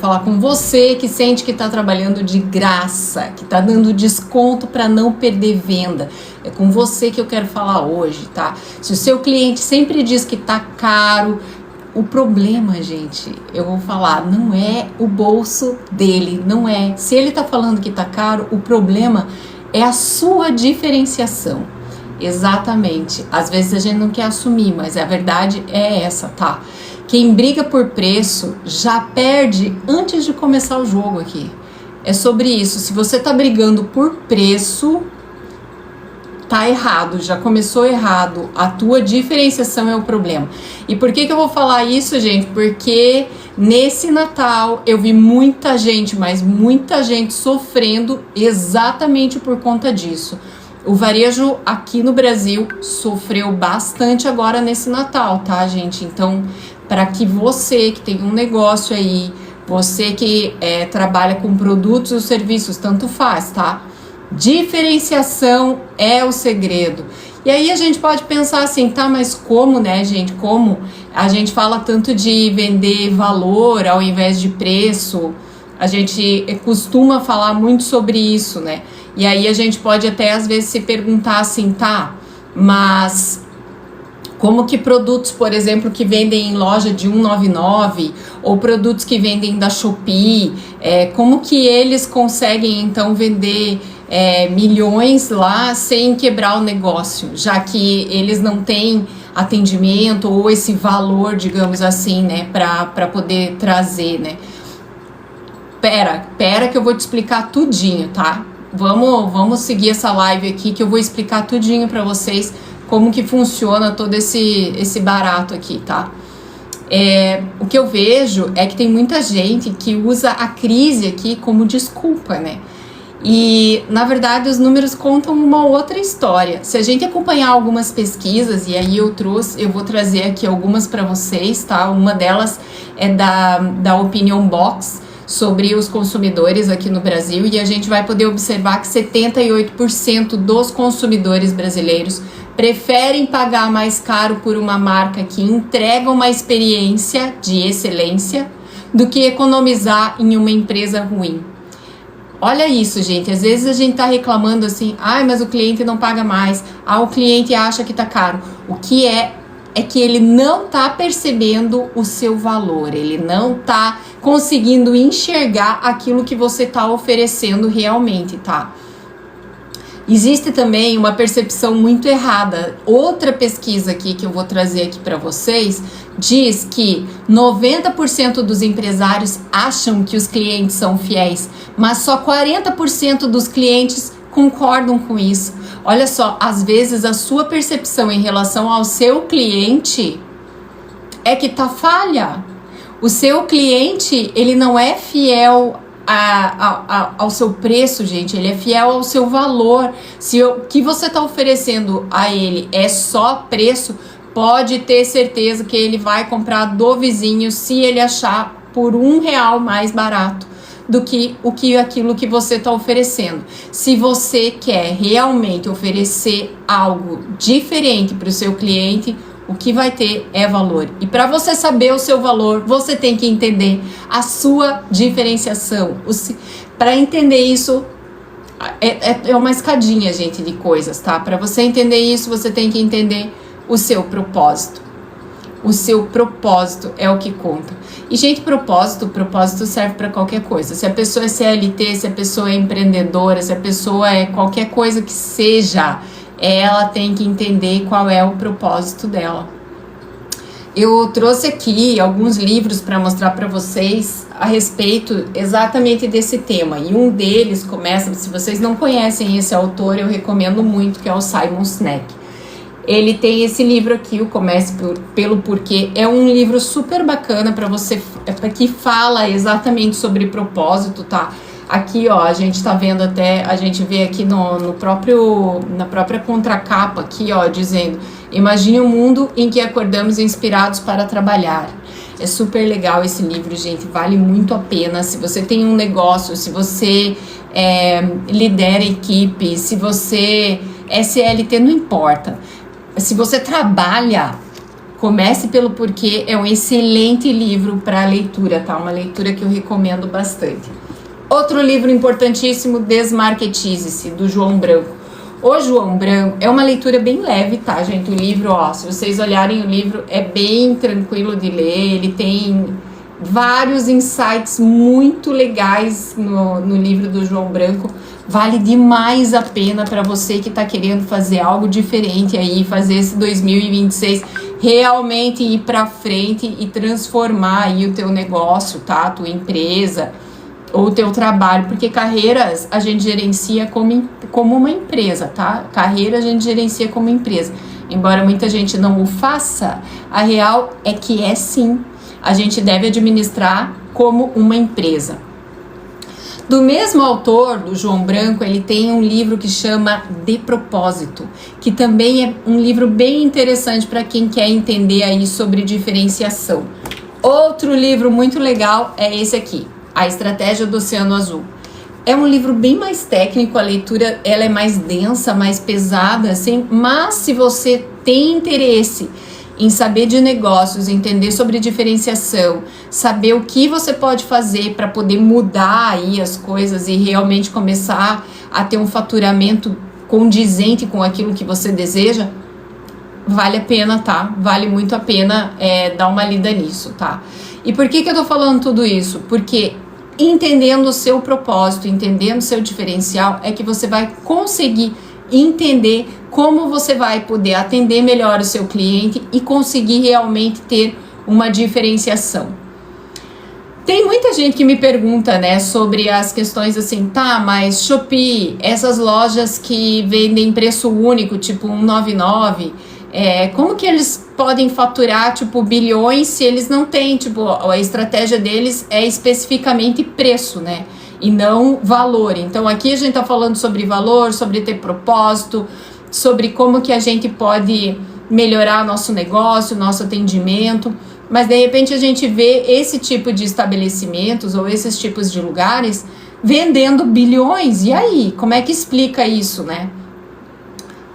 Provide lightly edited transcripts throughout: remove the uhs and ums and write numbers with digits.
falar com você que sente que está trabalhando de graça, que está dando desconto para não perder venda. É com você que eu quero falar hoje, tá? Se o seu cliente sempre diz que tá caro, o problema, gente, eu vou falar, não é o bolso dele, não é. Se ele tá falando que tá caro, o problema é a sua diferenciação. Exatamente. Às vezes a gente não quer assumir, mas a verdade é essa, tá? Quem briga por preço já perde antes de começar o jogo aqui. É sobre isso. Se você tá brigando por preço, tá errado, já começou errado. A tua diferenciação é o problema. E por que eu vou falar isso, gente? Porque nesse Natal eu vi muita gente, mas muita gente sofrendo exatamente por conta disso. O varejo aqui no Brasil sofreu bastante agora nesse Natal, tá, gente? Então, para que você que tem um negócio aí, você que trabalha com produtos ou serviços, tanto faz, tá? Diferenciação é o segredo. E aí a gente pode pensar assim, tá, mas como, né, gente? Como a gente fala tanto de vender valor ao invés de preço? A gente costuma falar muito sobre isso, né? E aí a gente pode até às vezes se perguntar assim, tá, mas como que produtos, por exemplo, que vendem em loja de 199 ou produtos que vendem da Shopee, como que eles conseguem então vender milhões lá sem quebrar o negócio, já que eles não têm atendimento ou esse valor, digamos assim, né, para poder trazer, né? Pera que eu vou te explicar tudinho, tá? Vamos seguir essa live aqui que eu vou explicar tudinho para vocês como que funciona todo esse barato aqui, tá? O que eu vejo é que tem muita gente que usa a crise aqui como desculpa, né? E, na verdade, os números contam uma outra história. Se a gente acompanhar algumas pesquisas, e aí eu vou trazer aqui algumas para vocês, tá? Uma delas é da Opinion Box, sobre os consumidores aqui no Brasil, e a gente vai poder observar que 78% dos consumidores brasileiros preferem pagar mais caro por uma marca que entrega uma experiência de excelência do que economizar em uma empresa ruim. Olha isso, gente, às vezes a gente tá reclamando assim, mas o cliente não paga mais, o cliente acha que tá caro. O que é que ele não tá percebendo o seu valor, ele não tá conseguindo enxergar aquilo que você tá oferecendo realmente, tá? Existe também uma percepção muito errada. Outra pesquisa aqui que eu vou trazer aqui para vocês diz que 90% dos empresários acham que os clientes são fiéis, mas só 40% dos clientes concordam com isso. Olha só, às vezes a sua percepção em relação ao seu cliente é que tá falha. O seu cliente, ele não é fiel ao seu preço, gente, ele é fiel ao seu valor. Se o que você tá oferecendo a ele é só preço, pode ter certeza que ele vai comprar do vizinho se ele achar por R$1 mais barato do que aquilo que você está oferecendo. Se você quer realmente oferecer algo diferente para o seu cliente, o que vai ter é valor. E para você saber o seu valor, você tem que entender a sua diferenciação. Para entender isso, é uma escadinha, gente, de coisas, tá? Para você entender isso, você tem que entender o seu propósito. O seu propósito é o que conta. E, gente, propósito serve para qualquer coisa. Se a pessoa é CLT, se a pessoa é empreendedora, se a pessoa é qualquer coisa que seja, ela tem que entender qual é o propósito dela. Eu trouxe aqui alguns livros para mostrar para vocês a respeito exatamente desse tema. E um deles começa, se vocês não conhecem esse autor, eu recomendo muito, que é o Simon Sinek. Ele tem esse livro aqui, o Comece pelo Porquê. É um livro super bacana para você, que fala exatamente sobre propósito, tá? Aqui, ó, a gente tá vendo até, a gente vê aqui na própria contracapa aqui, ó, dizendo: imagine um mundo em que acordamos inspirados para trabalhar. É super legal esse livro, gente, vale muito a pena. Se você tem um negócio, se você lidera equipe, se você é CLT, não importa. Se você trabalha Comece pelo Porquê, é um excelente livro para leitura, tá? Uma leitura que eu recomendo bastante. Outro livro importantíssimo, Desmarketize-se, do João Branco. O João Branco é uma leitura bem leve, tá, gente? O livro, ó, se vocês olharem o livro, é bem tranquilo de ler, ele tem vários insights muito legais no livro do João Branco. Vale demais a pena para você que está querendo fazer algo diferente aí, fazer esse 2026 realmente ir para frente e transformar aí o teu negócio, tá? A tua empresa ou o teu trabalho, porque carreiras a gente gerencia como uma empresa, tá? Carreira a gente gerencia como empresa. Embora muita gente não o faça, a real é que é sim. A gente deve administrar como uma empresa. Do mesmo autor, do João Branco, ele tem um livro que chama De Propósito, que também é um livro bem interessante para quem quer entender aí sobre diferenciação. Outro livro muito legal é esse aqui, A Estratégia do Oceano Azul. É um livro bem mais técnico, a leitura ela é mais densa, mais pesada, assim, mas se você tem interesse em saber de negócios, entender sobre diferenciação, saber o que você pode fazer para poder mudar aí as coisas e realmente começar a ter um faturamento condizente com aquilo que você deseja, vale a pena, tá? Vale muito a pena dar uma lida nisso, tá? E por que eu tô falando tudo isso? Porque entendendo o seu propósito, entendendo o seu diferencial, é que você vai conseguir entender como você vai poder atender melhor o seu cliente e conseguir realmente ter uma diferenciação. Tem muita gente que me pergunta, né, sobre as questões assim, tá, mas Shopee, essas lojas que vendem preço único, tipo 199, como que eles podem faturar, tipo, bilhões se eles não têm, tipo, a estratégia deles é especificamente preço, né? E não valor. Então aqui a gente tá falando sobre valor, sobre ter propósito, sobre como que a gente pode melhorar nosso negócio, nosso atendimento, mas de repente a gente vê esse tipo de estabelecimentos ou esses tipos de lugares vendendo bilhões, e aí? Como é que explica isso, né?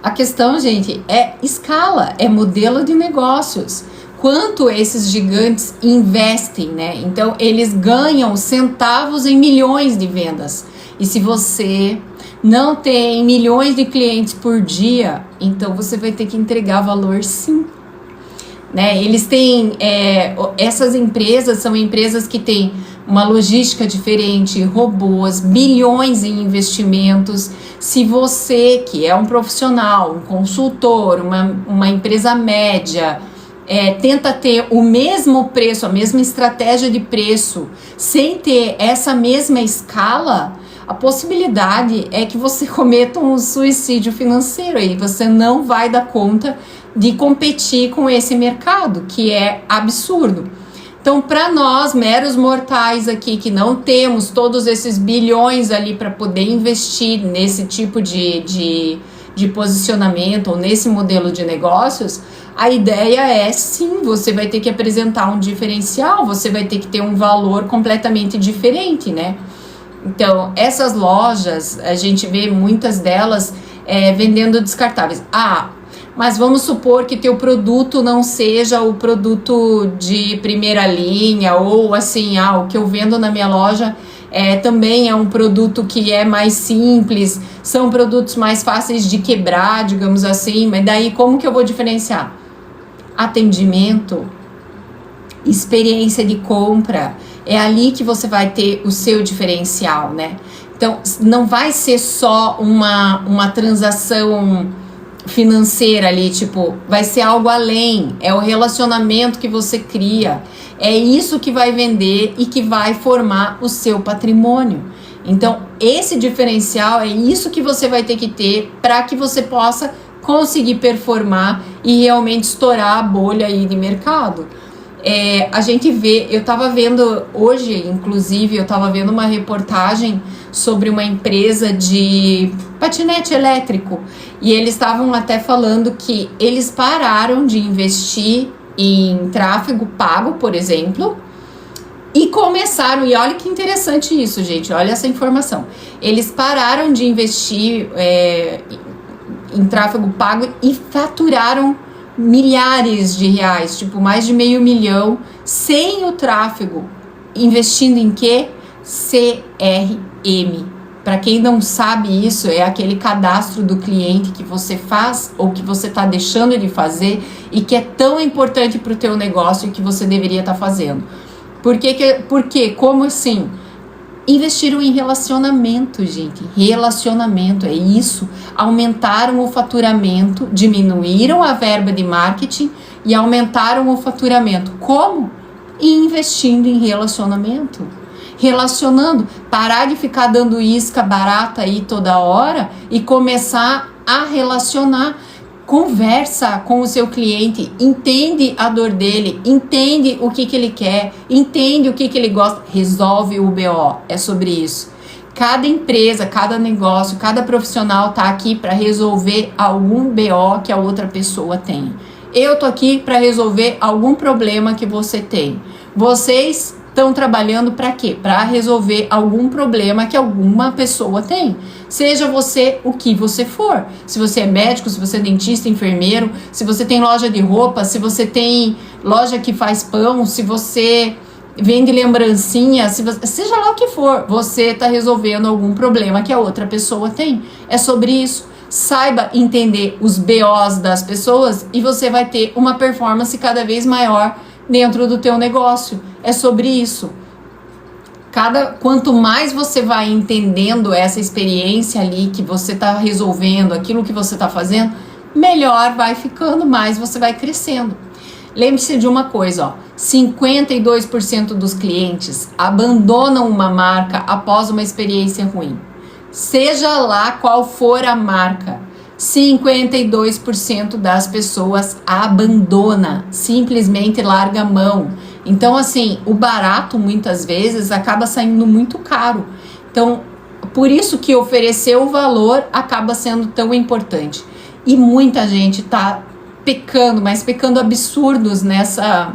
A questão, gente, é escala, é modelo de negócios. Quanto esses gigantes investem, né? Então, eles ganham centavos em milhões de vendas. E se você não tem milhões de clientes por dia, então você vai ter que entregar valor sim. Né? Eles têm, essas empresas são empresas que têm uma logística diferente, robôs, bilhões em investimentos. Se você, que é um profissional, um consultor, uma empresa média, tenta ter o mesmo preço, a mesma estratégia de preço, sem ter essa mesma escala, a possibilidade é que você cometa um suicídio financeiro e você não vai dar conta de competir com esse mercado, que é absurdo. Então, para nós, meros mortais aqui, que não temos todos esses bilhões ali para poder investir nesse tipo de posicionamento ou nesse modelo de negócios, a ideia é sim, você vai ter que apresentar um diferencial, você vai ter que ter um valor completamente diferente, né? Então, essas lojas, a gente vê muitas delas vendendo descartáveis. Mas vamos supor que teu produto não seja o produto de primeira linha, ou assim, o que eu vendo na minha loja também é um produto que é mais simples, são produtos mais fáceis de quebrar, digamos assim, mas daí como que eu vou diferenciar? Atendimento, experiência de compra, é ali que você vai ter o seu diferencial, né? Então, não vai ser só uma transação financeira ali, tipo, vai ser algo além, é o relacionamento que você cria, é isso que vai vender e que vai formar o seu patrimônio. Então, esse diferencial é isso que você vai ter que ter para que você possa conseguir performar e realmente estourar a bolha aí de mercado. A gente vê, eu tava vendo hoje, inclusive, eu tava vendo uma reportagem sobre uma empresa de patinete elétrico e eles estavam até falando que eles pararam de investir em tráfego pago, por exemplo, e começaram, e olha que interessante isso, gente, olha essa informação, eles pararam de investir em tráfego pago e faturaram milhares de reais, tipo mais de R$500 mil, sem o tráfego, investindo em quê? CRM. Para quem não sabe isso, é aquele cadastro do cliente que você faz ou que você está deixando ele fazer e que é tão importante para o teu negócio e que você deveria estar fazendo. Por quê? Como assim? Investiram em relacionamento, gente. Relacionamento, é isso. Aumentaram o faturamento, diminuíram a verba de marketing e aumentaram o faturamento. Como? Investindo em relacionamento. Relacionando, parar de ficar dando isca barata aí toda hora e começar a relacionar. Conversa com o seu cliente, entende a dor dele, entende o que ele quer, entende o que ele gosta, resolve o BO, é sobre isso. Cada empresa, cada negócio, cada profissional tá aqui para resolver algum BO que a outra pessoa tem. Eu tô aqui para resolver algum problema que você tem. Vocês estão trabalhando para quê? Para resolver algum problema que alguma pessoa tem. Seja você o que você for. Se você é médico, se você é dentista, enfermeiro, se você tem loja de roupa, se você tem loja que faz pão, se você vende lembrancinha, seja lá o que for, você está resolvendo algum problema que a outra pessoa tem. É sobre isso. Saiba entender os BOs das pessoas e você vai ter uma performance cada vez maior dentro do teu negócio. É sobre isso. Quanto mais você vai entendendo essa experiência ali que você está resolvendo, aquilo que você está fazendo, melhor vai ficando, mais você vai crescendo. Lembre-se de uma coisa, ó, 52% dos clientes abandonam uma marca após uma experiência ruim. Seja lá qual for a marca, 52% das pessoas abandona, simplesmente larga a mão. Então, assim, o barato muitas vezes acaba saindo muito caro. Então, por isso que oferecer o valor acaba sendo tão importante. E muita gente tá pecando, mas pecando absurdos nessa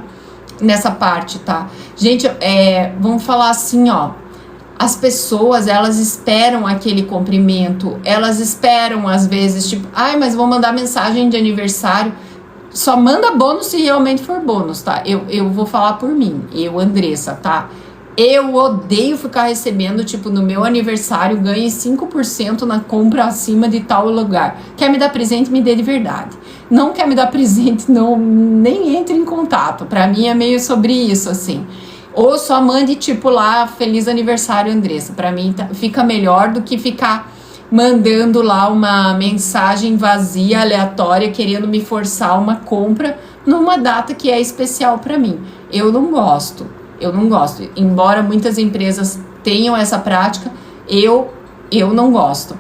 parte, tá? Gente, vamos falar assim, ó. As pessoas, elas esperam aquele cumprimento, elas esperam às vezes, tipo, mas vou mandar mensagem de aniversário. Só manda bônus se realmente for bônus, tá? Eu vou falar por mim, eu, Andressa, tá? Eu odeio ficar recebendo, tipo, no meu aniversário, ganhe 5% na compra acima de tal lugar. Quer me dar presente, me dê de verdade. Não quer me dar presente, não, nem entre em contato. Pra mim é meio sobre isso, assim. Ou só mande, tipo, lá, feliz aniversário, Andressa. Pra mim fica melhor do que ficar mandando lá uma mensagem vazia, aleatória, querendo me forçar uma compra numa data que é especial pra mim. Eu não gosto. Embora muitas empresas tenham essa prática, eu não gosto.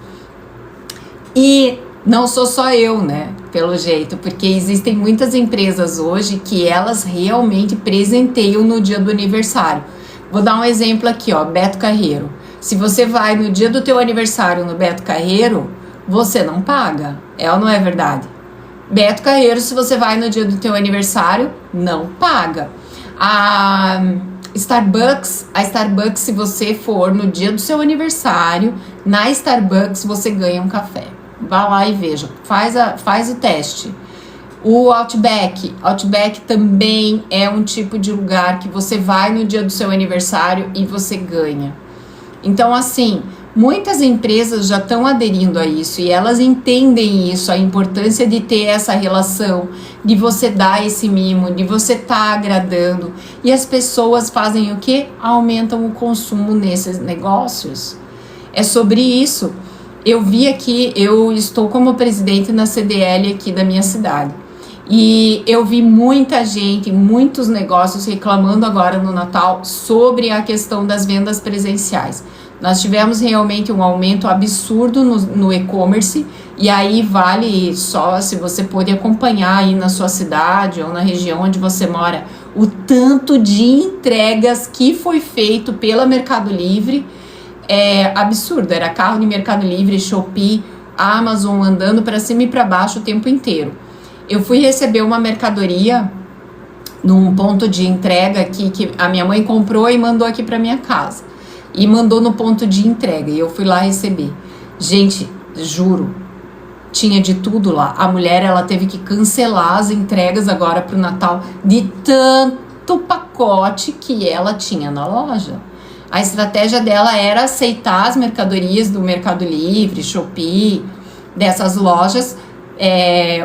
E não sou só eu, né? Pelo jeito, porque existem muitas empresas hoje que elas realmente presenteiam no dia do aniversário. Vou dar um exemplo aqui, ó, Beto Carreiro. Se você vai no dia do teu aniversário no Beto Carreiro, você não paga. É ou não é verdade? Beto Carreiro, se você vai no dia do teu aniversário, não paga. A Starbucks, se você for no dia do seu aniversário, na Starbucks você ganha um café. Vá lá e veja, faz o teste. O Outback também é um tipo de lugar que você vai no dia do seu aniversário e você ganha. Então, assim, muitas empresas já estão aderindo a isso e elas entendem isso, a importância de ter essa relação, de você dar esse mimo, de você estar agradando. E as pessoas fazem o quê? Aumentam o consumo nesses negócios. É sobre isso. Eu vi aqui, eu estou como presidente na CDL aqui da minha cidade. E eu vi muita gente, muitos negócios reclamando agora no Natal sobre a questão das vendas presenciais. Nós tivemos realmente um aumento absurdo no e-commerce, e aí vale só se você pôde acompanhar aí na sua cidade ou na região onde você mora, o tanto de entregas que foi feito pela Mercado Livre é absurdo. Era carro de Mercado Livre, Shopee, Amazon andando para cima e para baixo o tempo inteiro. Eu fui receber uma mercadoria num ponto de entrega aqui que a minha mãe comprou e mandou aqui para minha casa. E mandou no ponto de entrega e eu fui lá receber. Gente, juro, tinha de tudo lá. A mulher, ela teve que cancelar as entregas agora pro Natal de tanto pacote que ela tinha na loja. A estratégia dela era aceitar as mercadorias do Mercado Livre, Shopee, dessas lojas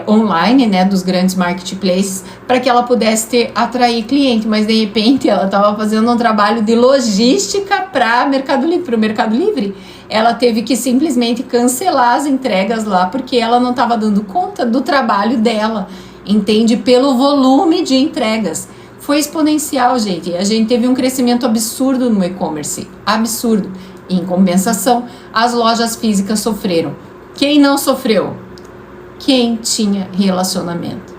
online, né, dos grandes marketplaces, para que ela pudesse atrair cliente, mas de repente ela estava fazendo um trabalho de logística para o Mercado Livre. Ela teve que simplesmente cancelar as entregas lá, porque ela não estava dando conta do trabalho dela, entende? Pelo volume de entregas. Foi exponencial, gente. A gente teve um crescimento absurdo no e-commerce, absurdo. Em compensação, as lojas físicas sofreram. Quem não sofreu? Quem tinha relacionamento.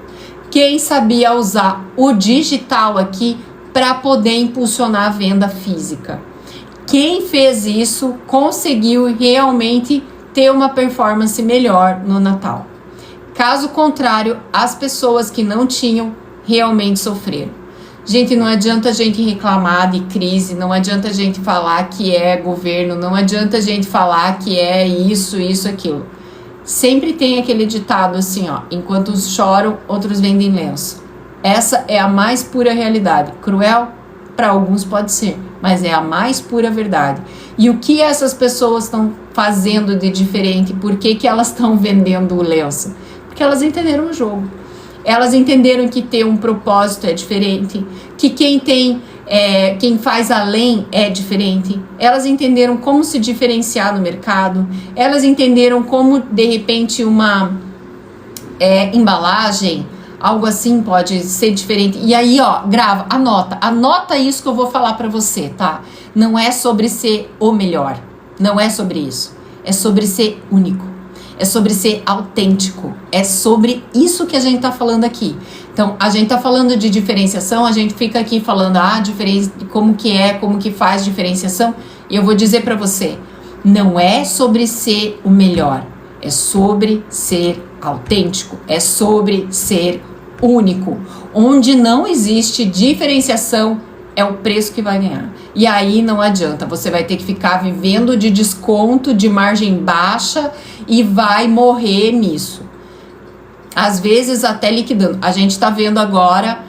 Quem sabia usar o digital aqui para poder impulsionar a venda física. Quem fez isso conseguiu realmente ter uma performance melhor no Natal. Caso contrário, as pessoas que não tinham realmente sofreram. Gente, não adianta a gente reclamar de crise, não adianta a gente falar que é governo, não adianta a gente falar que é isso, aquilo. Sempre tem aquele ditado assim, ó, enquanto uns choram, outros vendem lenço. Essa é a mais pura realidade. Cruel? Para alguns pode ser, mas é a mais pura verdade. E o que essas pessoas estão fazendo de diferente? Por que elas estão vendendo o lenço? Porque elas entenderam o jogo. Elas entenderam que ter um propósito é diferente, que quem faz além é diferente. Elas entenderam como se diferenciar no mercado. Elas entenderam como, de repente, uma embalagem, algo assim pode ser diferente. E aí, ó, grava, anota isso que eu vou falar pra você, tá? Não é sobre ser o melhor, não é sobre isso. É sobre ser único. É sobre ser autêntico, é sobre isso que a gente tá falando aqui. Então, a gente tá falando de diferenciação, a gente fica aqui falando, como que faz diferenciação, e eu vou dizer pra você, não é sobre ser o melhor, é sobre ser autêntico, é sobre ser único. Onde não existe diferenciação, é o preço que vai ganhar. E aí não adianta, você vai ter que ficar vivendo de desconto, de margem baixa e vai morrer nisso. Às vezes até liquidando. A gente está vendo agora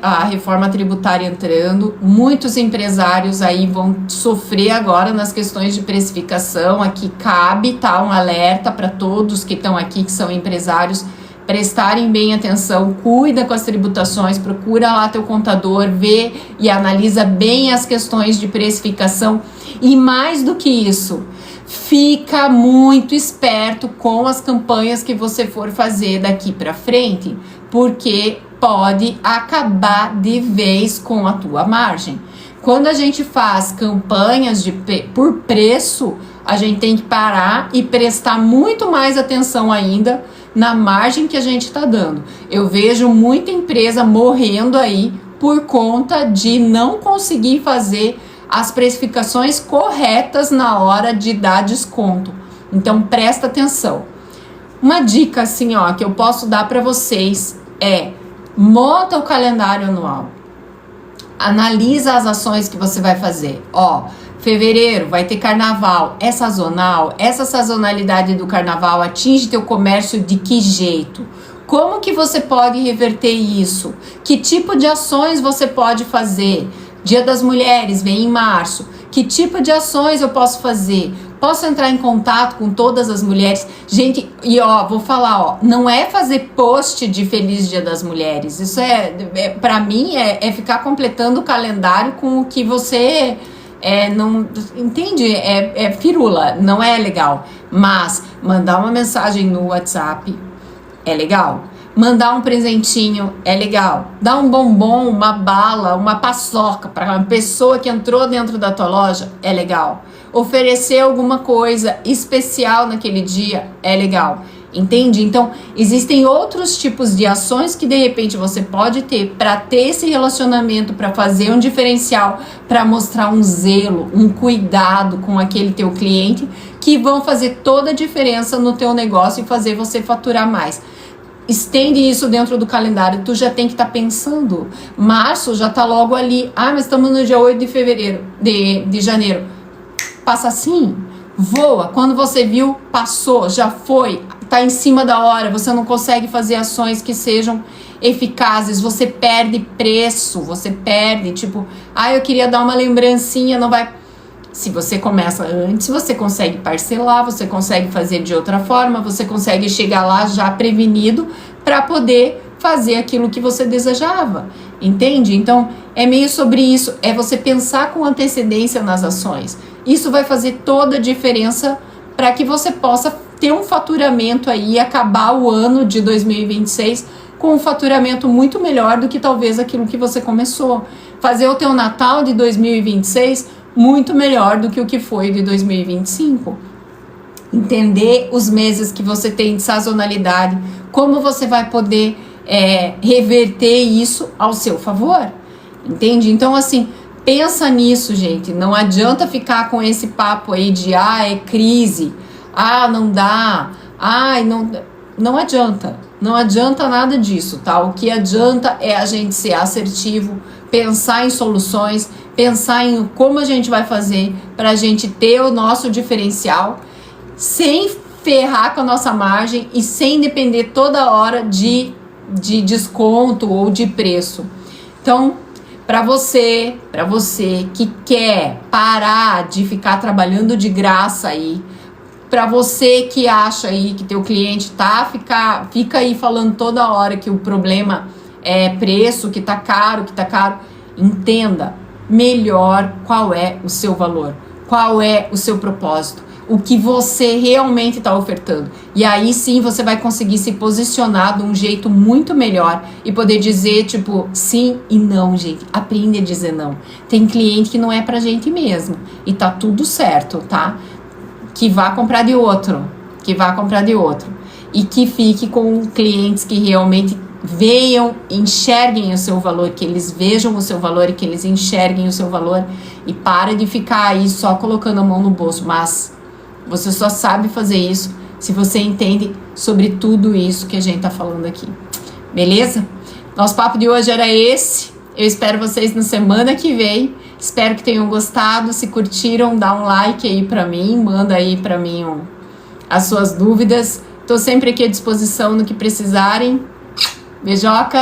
a reforma tributária entrando, muitos empresários aí vão sofrer agora nas questões de precificação. Aqui cabe, tá, um alerta para todos que estão aqui, que são empresários, prestarem bem atenção, cuida com as tributações, procura lá teu contador, vê e analisa bem as questões de precificação. E mais do que isso, fica muito esperto com as campanhas que você for fazer daqui para frente, porque pode acabar de vez com a tua margem. Quando a gente faz campanhas por preço, a gente tem que parar e prestar muito mais atenção ainda na margem que a gente está dando. Eu vejo muita empresa morrendo aí por conta de não conseguir fazer as precificações corretas na hora de dar desconto. Então presta atenção. Uma dica assim, ó, que eu posso dar para vocês é: monta o calendário anual. Analisa as ações que você vai fazer. Ó, fevereiro vai ter carnaval, é sazonal. Essa sazonalidade do carnaval atinge teu comércio de que jeito? Como que você pode reverter isso? Que tipo de ações você pode fazer? Dia das Mulheres vem em março. Que tipo de ações eu posso fazer? Posso entrar em contato com todas as mulheres? Gente, e ó, vou falar, ó, não é fazer post de Feliz Dia das Mulheres. Isso pra mim, é ficar completando o calendário com o que você não entende, é firula, não é legal. Mas mandar uma mensagem no WhatsApp é legal. Mandar um presentinho é legal. Dar um bombom, uma bala, uma paçoca para uma pessoa que entrou dentro da tua loja é legal. Oferecer alguma coisa especial naquele dia é legal. Entende? Então, existem outros tipos de ações que de repente você pode ter para ter esse relacionamento, para fazer um diferencial, para mostrar um zelo, um cuidado com aquele teu cliente, que vão fazer toda a diferença no teu negócio e fazer você faturar mais. Estende isso dentro do calendário, tu já tem que estar pensando. Março já tá logo ali. Ah, mas estamos no dia 8 de fevereiro, de janeiro. Passa assim, voa. Quando você viu, passou, já foi. tá em cima da hora, você não consegue fazer ações que sejam eficazes, você perde preço, você perde, tipo, eu queria dar uma lembrancinha, não vai... Se você começa antes, você consegue parcelar, você consegue fazer de outra forma, você consegue chegar lá já prevenido para poder fazer aquilo que você desejava, entende? Então, é meio sobre isso, é você pensar com antecedência nas ações. Isso vai fazer toda a diferença para que você possa ter um faturamento aí e acabar o ano de 2026 com um faturamento muito melhor do que talvez aquilo que você começou. Fazer o teu Natal de 2026 muito melhor do que o que foi de 2025. Entender os meses que você tem de sazonalidade, como você vai poder reverter isso ao seu favor, entende? Então, assim, pensa nisso, gente. Não adianta ficar com esse papo aí de, é crise, não dá, não adianta. Não adianta nada disso, tá? O que adianta é a gente ser assertivo, pensar em soluções, pensar em como a gente vai fazer para a gente ter o nosso diferencial, sem ferrar com a nossa margem e sem depender toda hora de desconto ou de preço. Então, para você que quer parar de ficar trabalhando de graça aí, para você que acha aí que teu cliente fica aí falando toda hora que o problema é preço, que tá caro, entenda melhor qual é o seu valor, qual é o seu propósito, o que você realmente está ofertando. E aí sim você vai conseguir se posicionar de um jeito muito melhor e poder dizer, tipo, sim e não, gente. Aprende a dizer não. Tem cliente que não é pra gente mesmo. E tá tudo certo, tá? Que vá comprar de outro. E que fique com clientes que realmente enxerguem o seu valor, que eles vejam o seu valor e que eles enxerguem o seu valor. E para de ficar aí só colocando a mão no bolso. Mas você só sabe fazer isso se você entende sobre tudo isso que a gente tá falando aqui. Beleza? Nosso papo de hoje era esse. Eu espero vocês na semana que vem. Espero que tenham gostado. Se curtiram, dá um like aí pra mim. Manda aí pra mim as suas dúvidas. Tô sempre aqui à disposição no que precisarem. Beijoca!